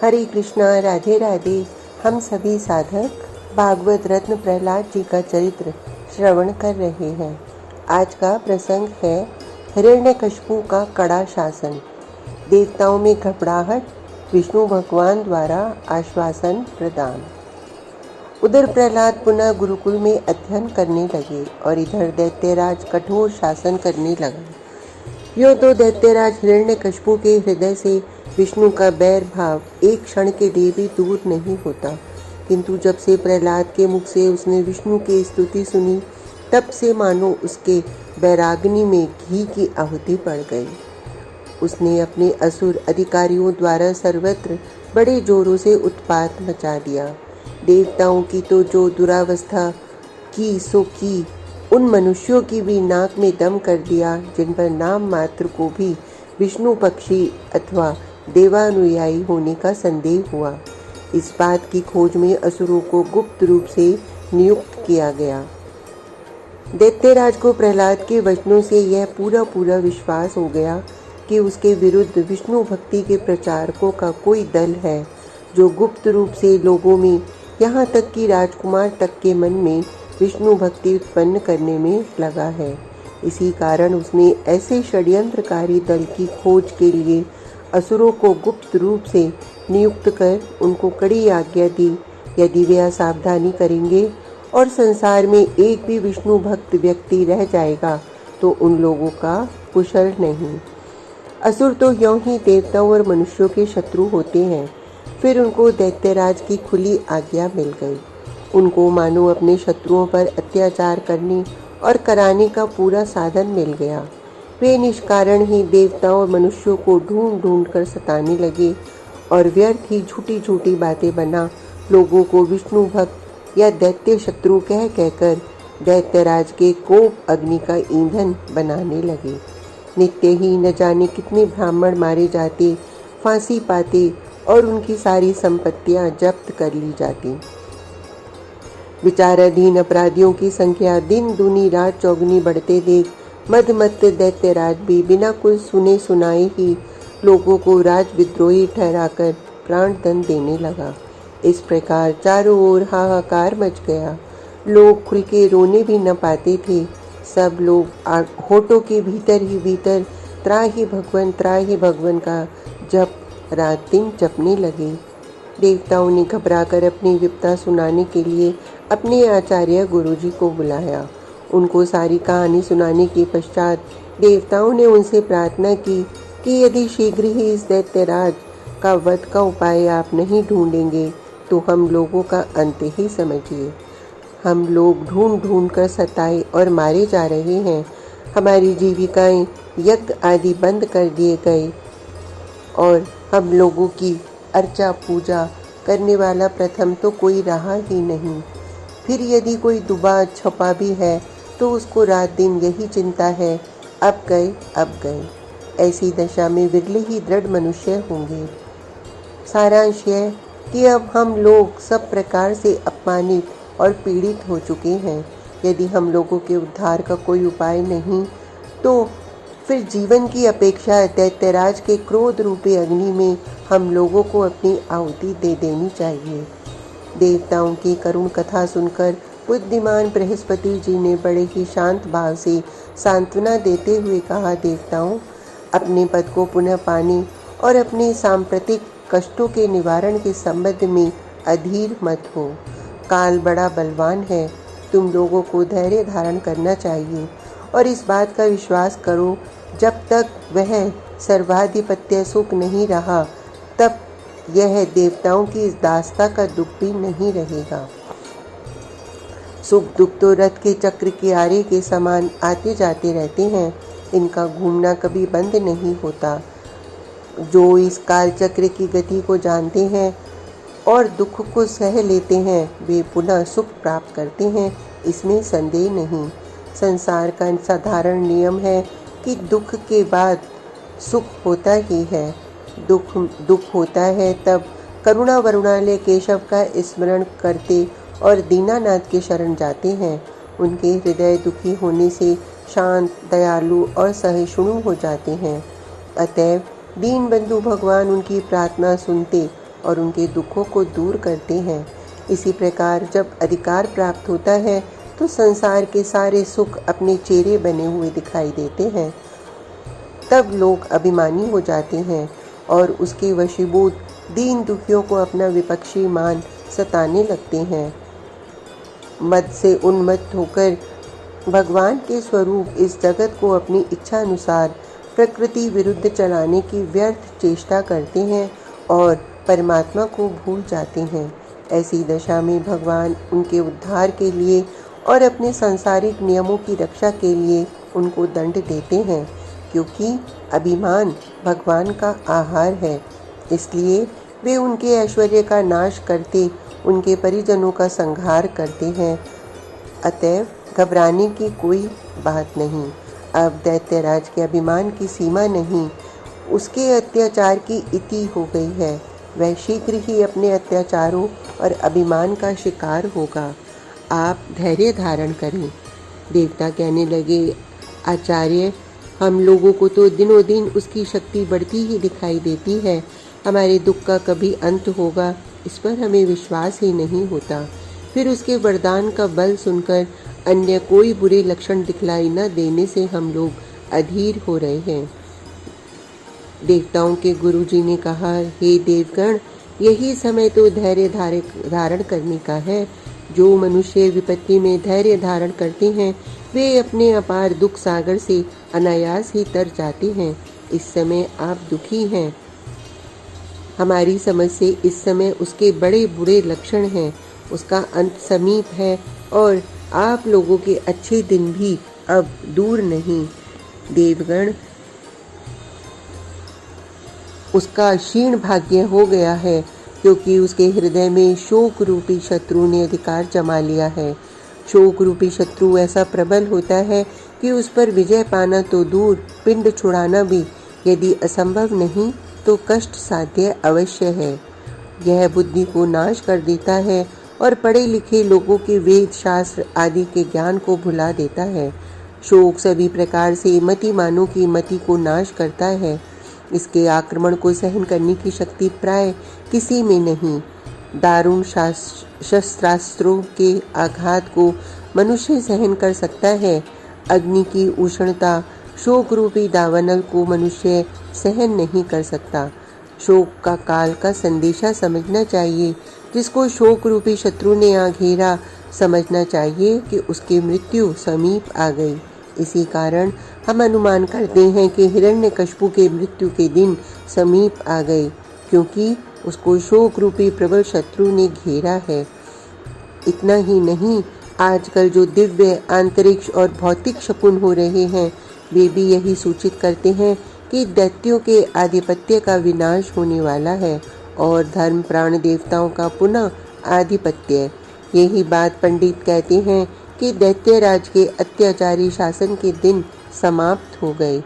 हरे कृष्णा, राधे राधे। हम सभी साधक भागवत रत्न प्रहलाद जी का चरित्र श्रवण कर रहे हैं। आज का प्रसंग है हिरण्यकशिपु का कड़ा शासन। देवताओं में घबराहट, विष्णु भगवान द्वारा आश्वासन प्रदान। उधर प्रहलाद पुनः गुरुकुल में अध्ययन करने लगे और इधर दैत्यराज कठोर शासन करने लगा। यो तो दैत्यराज हिरण्यकशिपु के हृदय से विष्णु का बैर भाव एक क्षण के लिए भी दूर नहीं होता, किंतु जब से प्रहलाद के मुख से उसने विष्णु की स्तुति सुनी, तब से मानो उसके बैराग्नि में घी की आहुति पड़ गई। उसने अपने असुर अधिकारियों द्वारा सर्वत्र बड़े जोरों से उत्पात मचा दिया। देवताओं की तो जो दुरावस्था की सो की, उन मनुष्यों की भी नाक में दम कर दिया जिन पर नाम मात्र को भी विष्णु पक्षी अथवा देवानुयायी होने का संदेह हुआ। इस बात की खोज में असुरों को गुप्त रूप से नियुक्त किया गया। दैत्यराज को प्रहलाद के वचनों से यह पूरा विश्वास हो गया कि उसके विरुद्ध विष्णु भक्ति के प्रचारकों का कोई दल है, जो गुप्त रूप से लोगों में, यहाँ तक कि राजकुमार तक के मन में विष्णु भक्ति उत्पन्न करने में लगा है। इसी कारण उसने ऐसे षड्यंत्रकारी दल की खोज के लिए असुरों को गुप्त रूप से नियुक्त कर उनको कड़ी आज्ञा दी। यदि वे असावधानी करेंगे और संसार में एक भी विष्णु भक्त व्यक्ति रह जाएगा तो उन लोगों का कुशल नहीं। असुर तो यों ही देवताओं और मनुष्यों के शत्रु होते हैं। फिर उनको दैत्यराज की खुली आज्ञा मिल गई। उनको मानो अपने शत्रुओं पर अत्याचार करने और कराने का पूरा साधन मिल गया। वे निष्कारण ही देवताओं और मनुष्यों को ढूंढ कर सताने लगे और व्यर्थ ही झूठी बातें बना लोगों को विष्णु भक्त या दैत्य शत्रु कहकर दैत्यराज के कोप अग्नि का ईंधन बनाने लगे। नित्य ही न जाने कितने ब्राह्मण मारे जाते, फांसी पाते और उनकी सारी संपत्तियां जब्त कर ली जाती। विचाराधीन अपराधियों की संख्या दिन दूनी रात चौगुनी बढ़ते देख मदमत्त दैत्यराज भी बिना कुछ सुने सुनाए ही लोगों को राजविद्रोही ठहराकर प्राण दंड देने लगा। इस प्रकार चारों ओर हाहाकार मच गया। लोग खुल के रोने भी न पाते थे। सब लोग होठों के भीतर ही भीतर त्राहि भगवन का जप रात दिन जपने लगे। देवताओं ने घबराकर अपनी विपदा सुनाने के लिए अपने आचार्य गुरुजी को बुलाया। उनको सारी कहानी सुनाने के पश्चात देवताओं ने उनसे प्रार्थना की कि यदि शीघ्र ही इस दैत्यराज का वध का उपाय आप नहीं ढूंढेंगे तो हम लोगों का अंत ही समझिए। हम लोग ढूंढ कर सताए और मारे जा रहे हैं। हमारी जीविकाएं यज्ञ आदि बंद कर दिए गए और हम लोगों की अर्चा पूजा करने वाला प्रथम तो कोई रहा ही नहीं। फिर यदि कोई दुबा छपा भी है तो उसको रात दिन यही चिंता है, अब गए। ऐसी दशा में विरले ही दृढ़ मनुष्य होंगे। सारांश यह कि अब हम लोग सब प्रकार से अपमानित और पीड़ित हो चुके हैं। यदि हम लोगों के उद्धार का कोई उपाय नहीं तो फिर जीवन की अपेक्षा दैत्यराज के क्रोध रूपी अग्नि में हम लोगों को अपनी आहुति दे देनी चाहिए। देवताओं की करुण कथा सुनकर बुद्धिमान बृहस्पति जी ने बड़े ही शांत भाव से सांत्वना देते हुए कहा, देवताओं, अपने पद को पुनः पाने और अपने सांप्रतिक कष्टों के निवारण के संबंध में अधीर मत हो। काल बड़ा बलवान है। तुम लोगों को धैर्य धारण करना चाहिए और इस बात का विश्वास करो, जब तक वह सर्वाधिपत्य सुख नहीं रहा तब यह देवताओं की इस दास्ता का दुख भी नहीं रहेगा। सुख दुख तो रथ के चक्र के आरे के समान आते जाते रहते हैं। इनका घूमना कभी बंद नहीं होता। जो इस काल चक्र की गति को जानते हैं और दुख को सह लेते हैं, वे पुनः सुख प्राप्त करते हैं, इसमें संदेह नहीं। संसार का साधारण नियम है कि दुख के बाद सुख होता ही है। दुख होता है तब करुणा वरुणालय केशव का स्मरण करते और दीनानाथ के शरण जाते हैं। उनके हृदय दुखी होने से शांत, दयालु और सहिष्णु हो जाते हैं। अतएव दीन बंधु भगवान उनकी प्रार्थना सुनते और उनके दुखों को दूर करते हैं। इसी प्रकार जब अधिकार प्राप्त होता है तो संसार के सारे सुख अपने चेहरे बने हुए दिखाई देते हैं। तब लोग अभिमानी हो जाते हैं और उसके वशीभूत दीन दुखियों को अपना विपक्षी मान सताने लगते हैं। मद से उन्मत्त होकर भगवान के स्वरूप इस जगत को अपनी इच्छा अनुसार प्रकृति विरुद्ध चलाने की व्यर्थ चेष्टा करते हैं और परमात्मा को भूल जाते हैं। ऐसी दशा में भगवान उनके उद्धार के लिए और अपने सांसारिक नियमों की रक्षा के लिए उनको दंड देते हैं, क्योंकि अभिमान भगवान का आहार है। इसलिए वे उनके ऐश्वर्य का नाश करते उनके परिजनों का संहार करते हैं। अतएव घबराने की कोई बात नहीं। अब दैत्यराज के अभिमान की सीमा नहीं, उसके अत्याचार की इति हो गई है। वह शीघ्र ही अपने अत्याचारों और अभिमान का शिकार होगा। आप धैर्य धारण करें। देवता कहने लगे, आचार्य, हम लोगों को तो दिनों दिन उसकी शक्ति बढ़ती ही दिखाई देती है। हमारे दुख का कभी अंत होगा, इस पर हमें विश्वास ही नहीं होता। फिर उसके वरदान का बल सुनकर अन्य कोई बुरे लक्षण दिखलाई न देने से हम लोग अधीर हो रहे हैं। देवताओं के गुरुजी ने कहा, हे देवगण, यही समय तो धैर्य धारण करने का है। जो मनुष्य विपत्ति में धैर्य धारण करते हैं वे अपने अपार दुख सागर से अनायास ही तर जाते हैं। इस समय आप दुखी हैं। हमारी समझ से इस समय उसके बड़े बुरे लक्षण हैं। उसका अंत समीप है और आप लोगों के अच्छे दिन भी अब दूर नहीं। देवगण, उसका क्षीण भाग्य हो गया है, क्योंकि उसके हृदय में शोक रूपी शत्रु ने अधिकार जमा लिया है। शोक रूपी शत्रु ऐसा प्रबल होता है कि उस पर विजय पाना तो दूर, पिंड छुड़ाना भी यदि असंभव नहीं तो कष्ट साध्य अवश्य है। यह बुद्धि को नाश कर देता है और पढ़े लिखे लोगों के वेद शास्त्र आदि के ज्ञान को भुला देता है। शोक सभी प्रकार से मतिमानों की मति को नाश करता है। इसके आक्रमण को सहन करने की शक्ति प्राय किसी में नहीं। दारुण शस्त्रास्त्रों के आघात को मनुष्य सहन कर सकता है। अग्नि की उष्णता, शोक रूपी दावानल को मनुष्य सहन नहीं कर सकता। शोक का काल का संदेशा समझना चाहिए। जिसको शोक रूपी शत्रु ने आ घेरा, समझना चाहिए कि उसकी मृत्यु समीप आ गई। इसी कारण हम अनुमान करते हैं कि हिरण्यकशिपु के मृत्यु के दिन समीप आ गए, क्योंकि उसको शोक रूपी प्रबल शत्रु ने घेरा है। इतना ही नहीं, आजकल जो दिव्य अंतरिक्ष और भौतिक शकुन हो रहे हैं वे भी यही सूचित करते हैं कि दैत्यों के आधिपत्य का विनाश होने वाला है और धर्म प्राण देवताओं का पुनः आधिपत्य। यही बात पंडित कहते हैं कि दैत्यराज के अत्याचारी शासन के दिन समाप्त हो गए।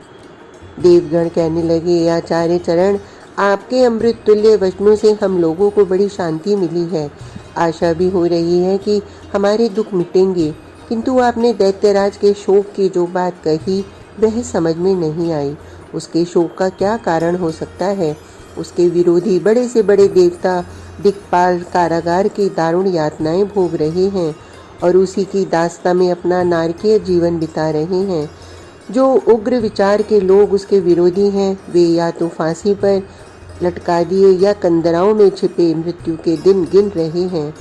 देवगण कहने लगे, आचार्य चरण, आपके अमृत तुल्य वचनों से हम लोगों को बड़ी शांति मिली है। आशा भी हो रही है कि हमारे दुख मिटेंगे, किंतु आपने दैत्यराज के शोक की जो बात कही वह समझ में नहीं आई। उसके शोक का क्या कारण हो सकता है? उसके विरोधी बड़े से बड़े देवता दिक्पाल कारागार की दारुण यातनाएं भोग रहे हैं और उसी की दास्ता में अपना नारकीय जीवन बिता रहे हैं। जो उग्र विचार के लोग उसके विरोधी हैं वे या तो फांसी पर लटका दिए या कंदराओं में छिपे मृत्यु के दिन गिन रहे हैं।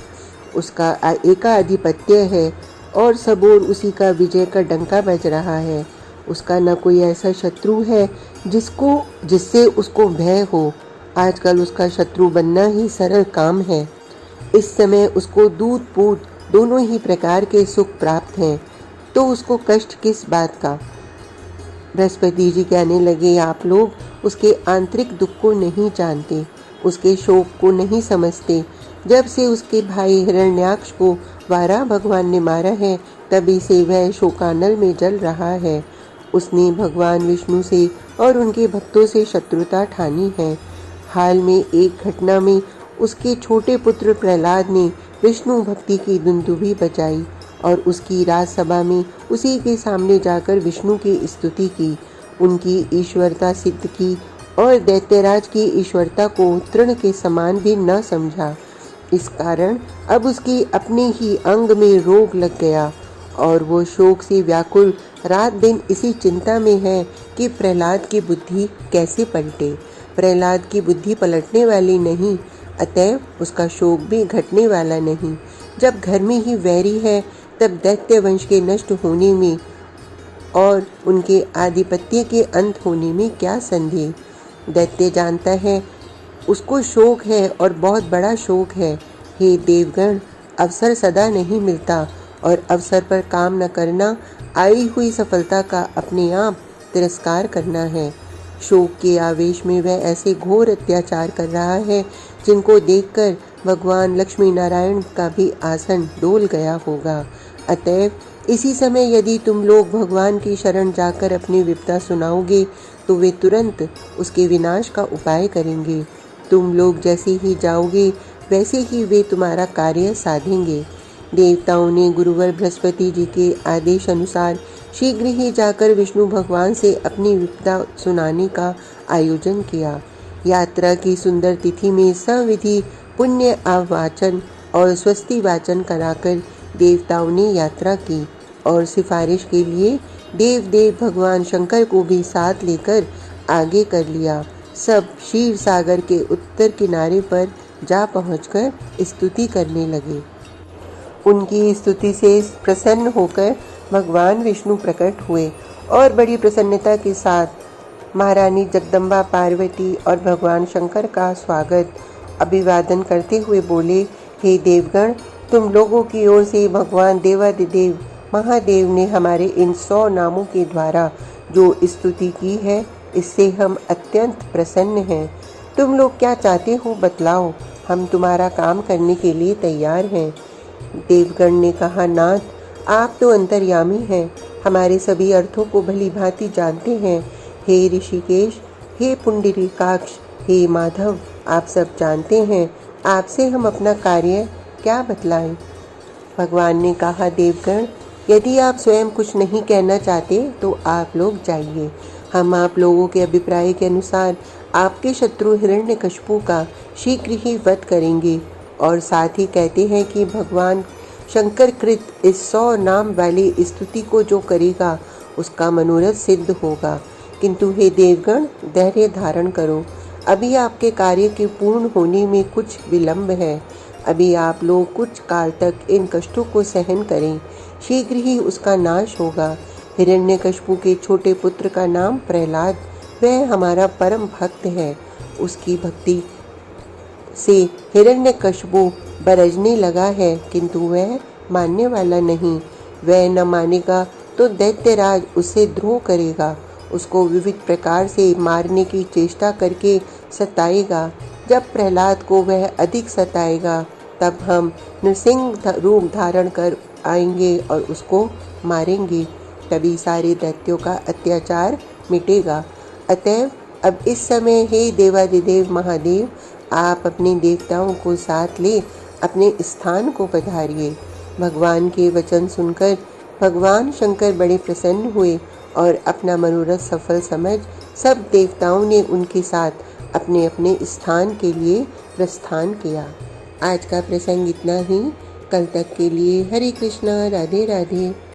उसका एकाधिपत्य है और सब ओर उसी का विजय का डंका बज रहा है। उसका न कोई ऐसा शत्रु है जिससे उसको भय हो। आजकल उसका शत्रु बनना ही सरल काम है। इस समय उसको दूध पूत दोनों ही प्रकार के सुख प्राप्त हैं, तो उसको कष्ट किस बात का? बृहस्पति जी कहने लगे, आप लोग उसके आंतरिक दुख को नहीं जानते, उसके शोक को नहीं समझते। जब से उसके भाई हिरण्याक्ष को वाराह भगवान ने मारा है तभी से वह शोकानल में जल रहा है। उसने भगवान विष्णु से और उनके भक्तों से शत्रुता ठानी है। हाल में एक घटना में उसके छोटे पुत्र प्रहलाद ने विष्णु भक्ति की दुंदुभी बजाई और उसकी राजसभा में उसी के सामने जाकर विष्णु की स्तुति की, उनकी ईश्वरता सिद्ध की और दैत्यराज की ईश्वरता को तृण के समान भी न समझा। इस कारण अब उसकी अपने ही अंग में रोग लग गया और वो शोक से व्याकुल रात दिन इसी चिंता में है कि प्रहलाद की बुद्धि कैसे पलटे। प्रहलाद की बुद्धि पलटने वाली नहीं, अतएव उसका शोक भी घटने वाला नहीं। जब घर में ही वैरी है, तब दैत्य वंश के नष्ट होने में और उनके आधिपत्य के अंत होने में क्या संदेह। दैत्य जानता है उसको शोक है और बहुत बड़ा शोक है। हे देवगण, अवसर सदा नहीं मिलता और अवसर पर काम न करना आई हुई सफलता का अपने आप तिरस्कार करना है। शोक के आवेश में वह ऐसे घोर अत्याचार कर रहा है जिनको देखकर भगवान लक्ष्मी नारायण का भी आसन डोल गया होगा। अतएव इसी समय यदि तुम लोग भगवान की शरण जाकर अपनी विपदा सुनाओगे तो वे तुरंत उसके विनाश का उपाय करेंगे। तुम लोग जैसे ही जाओगे वैसे ही वे तुम्हारा कार्य साधेंगे। देवताओं ने गुरुवर बृहस्पति जी के आदेश अनुसार शीघ्र ही जाकर विष्णु भगवान से अपनी विपदा सुनाने का आयोजन किया। यात्रा की सुंदर तिथि में सविधि पुण्य आवाचन और स्वस्ति वाचन कराकर देवताओं ने यात्रा की और सिफारिश के लिए देव भगवान शंकर को भी साथ लेकर आगे कर लिया। सब क्षीर सागर के उत्तर किनारे पर जा पहुंचकर स्तुति करने लगे। उनकी स्तुति से प्रसन्न होकर भगवान विष्णु प्रकट हुए और बड़ी प्रसन्नता के साथ महारानी जगदम्बा पार्वती और भगवान शंकर का स्वागत अभिवादन करते हुए बोले, हे देवगण, तुम लोगों की ओर से भगवान देवादिदेव महादेव ने हमारे इन 100 नामों के द्वारा जो स्तुति की है, इससे हम अत्यंत प्रसन्न हैं। तुम लोग क्या चाहते हो बतलाओ, हम तुम्हारा काम करने के लिए तैयार हैं। देवगण ने कहा, नाथ, आप तो अंतर्यामी हैं, हमारे सभी अर्थों को भली भांति जानते हैं। हे ऋषिकेश, हे पुंडरीकाक्ष, हे माधव, आप सब जानते हैं, आपसे हम अपना कार्य क्या बतलाएं। भगवान ने कहा, देवगण, यदि आप स्वयं कुछ नहीं कहना चाहते तो आप लोग जाइए। हम आप लोगों के अभिप्राय के अनुसार आपके शत्रु हिरण्यकशिपु का शीघ्र ही वध करेंगे और साथ ही कहते हैं कि भगवान शंकर कृत इस 100 नाम वाली स्तुति को जो करेगा उसका मनोरथ सिद्ध होगा। किंतु हे देवगण, धैर्य धारण करो, अभी आपके कार्य के पूर्ण होने में कुछ विलंब है। अभी आप लोग कुछ काल तक इन कष्टों को सहन करें, शीघ्र ही उसका नाश होगा। हिरण्यकशिपु के छोटे पुत्र का नाम प्रहलाद, वह हमारा परम भक्त है। उसकी भक्ति से हिरण्यकशिपु बरजने लगा है, किंतु वह मानने वाला नहीं। वह न मानेगा तो दैत्यराज उससे द्रोह करेगा, उसको विविध प्रकार से मारने की चेष्टा करके सताएगा। जब प्रहलाद को वह अधिक सताएगा तब हम नृसिंह रूप धारण कर आएंगे और उसको मारेंगे, तभी सारे दैत्यों का अत्याचार मिटेगा। अतएव अब इस समय हे देवादिदेव महादेव, आप अपने देवताओं को साथ ले अपने स्थान को पधारिए। भगवान के वचन सुनकर भगवान शंकर बड़े प्रसन्न हुए और अपना मनोरथ सफल समझ सब देवताओं ने उनके साथ अपने अपने स्थान के लिए प्रस्थान किया। आज का प्रसंग इतना ही। कल तक के लिए हरे कृष्णा, राधे राधे।